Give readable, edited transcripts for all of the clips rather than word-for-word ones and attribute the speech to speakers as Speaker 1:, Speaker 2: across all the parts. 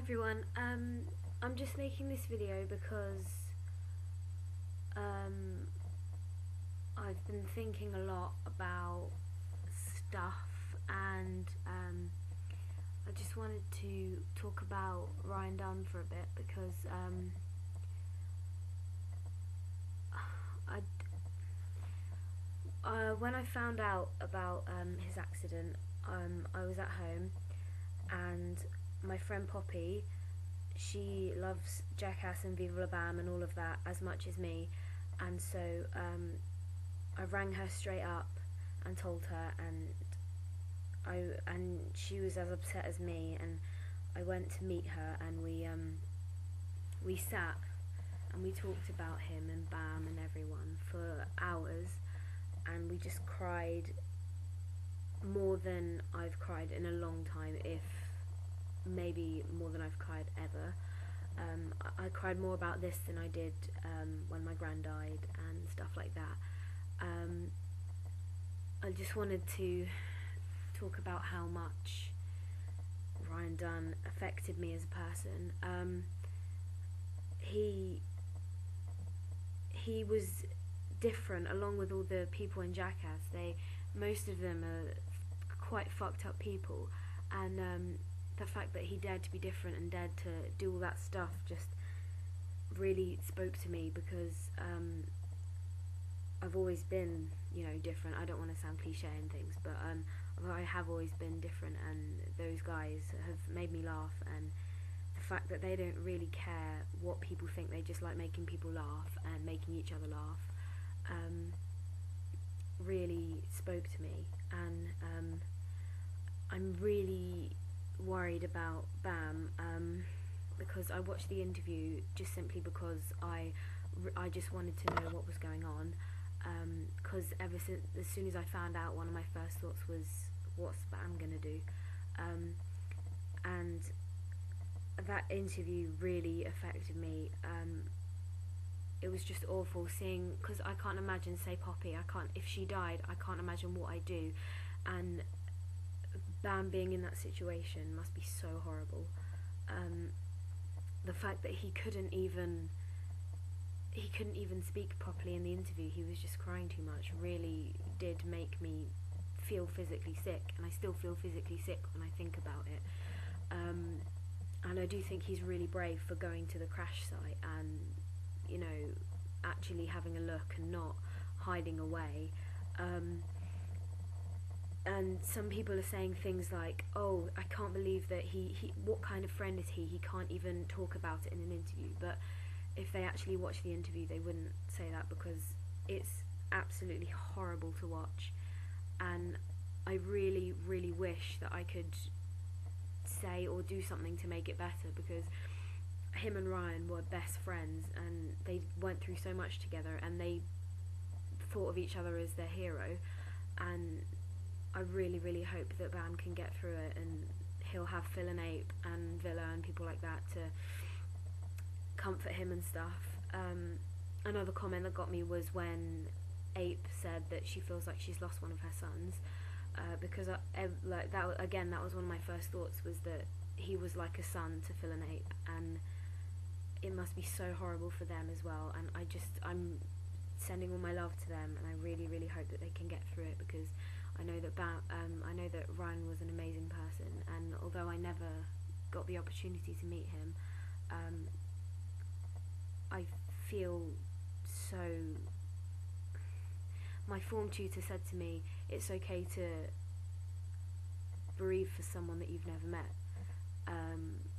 Speaker 1: everyone, I'm just making this video because I've been thinking a lot about stuff, and I just wanted to talk about Ryan Dunn for a bit because when I found out about his accident, I was at home, and my friend Poppy, she loves Jackass and Viva La Bam and all of that as much as me, and so I rang her straight up and told her, and she was as upset as me, and I went to meet her, and we sat and we talked about him and Bam and everyone for hours, and we just cried more than I've cried in a long time, if maybe more than I've cried ever. I cried more about this than I did when my gran died and stuff like that. I just wanted to talk about how much Ryan Dunn affected me as a person. He was different, along with all the people in Jackass. Most of them are quite fucked up people, and the fact that he dared to be different and dared to do all that stuff just really spoke to me, because I've always been, different. I don't want to sound cliche and things, but I have always been different, and those guys have made me laugh, and the fact that they don't really care what people think, they just like making people laugh and making each other laugh, really spoke to me. And I'm really worried about Bam, because I watched the interview just simply because I just wanted to know what was going on, because as soon as I found out, one of my first thoughts was, what's Bam gonna do? And that interview really affected me. It was just awful seeing, because I can't imagine, say Poppy, if she died, I can't imagine what I'd do, and Bam being in that situation must be so horrible. The fact that he couldn't even speak properly in the interview, he was just crying too much, really did make me feel physically sick, and I still feel physically sick when I think about it. And I do think he's really brave for going to the crash site and, actually having a look and not hiding away. And some people are saying things like, oh, I can't believe that he what kind of friend is he can't even talk about it in an interview. But if they actually watch the interview, they wouldn't say that, because it's absolutely horrible to watch, and I really, really wish that I could say or do something to make it better, because him and Ryan were best friends, and they went through so much together, and they thought of each other as their hero, and I really, really hope that Bam can get through it, and he'll have Phil and Ape and Villa and people like that to comfort him and stuff. Another comment that got me was when Ape said that she feels like she's lost one of her sons, because that was one of my first thoughts, was that he was like a son to Phil and Ape, and it must be so horrible for them as well. And I'm sending all my love to them, and I really, really hope that they can get through it, because I know that Ryan was an amazing person, and although I never got the opportunity to meet him, I feel so. My form tutor said to me, it's okay to bereave for someone that you've never met.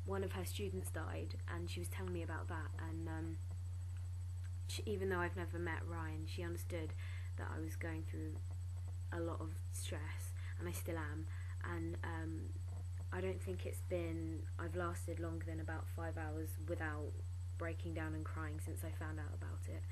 Speaker 1: One of her students died, and she was telling me about that, and even though I've never met Ryan, she understood that I was going through a lot of stress, and I still am, and I don't think I've lasted longer than about 5 hours without breaking down and crying since I found out about it.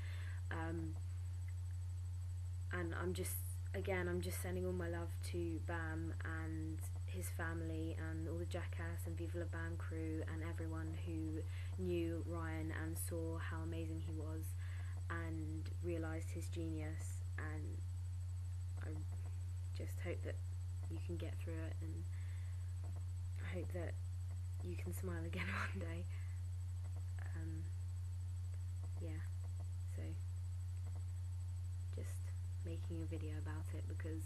Speaker 1: And I'm just sending all my love to Bam and his family and all the Jackass and Viva La Bam crew and everyone who knew Ryan and saw how amazing he was and realised his genius, and I just hope that you can get through it, and I hope that you can smile again one day. Yeah, so just making a video about it because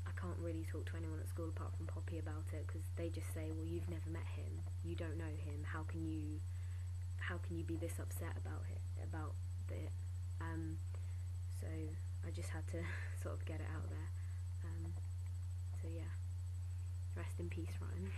Speaker 1: I can't really talk to anyone at school apart from Poppy about it, because they just say, well, you've never met him, you don't know him, how can you be this upset about it? So I just had to sort of get it out there. So yeah, rest in peace, Ryan.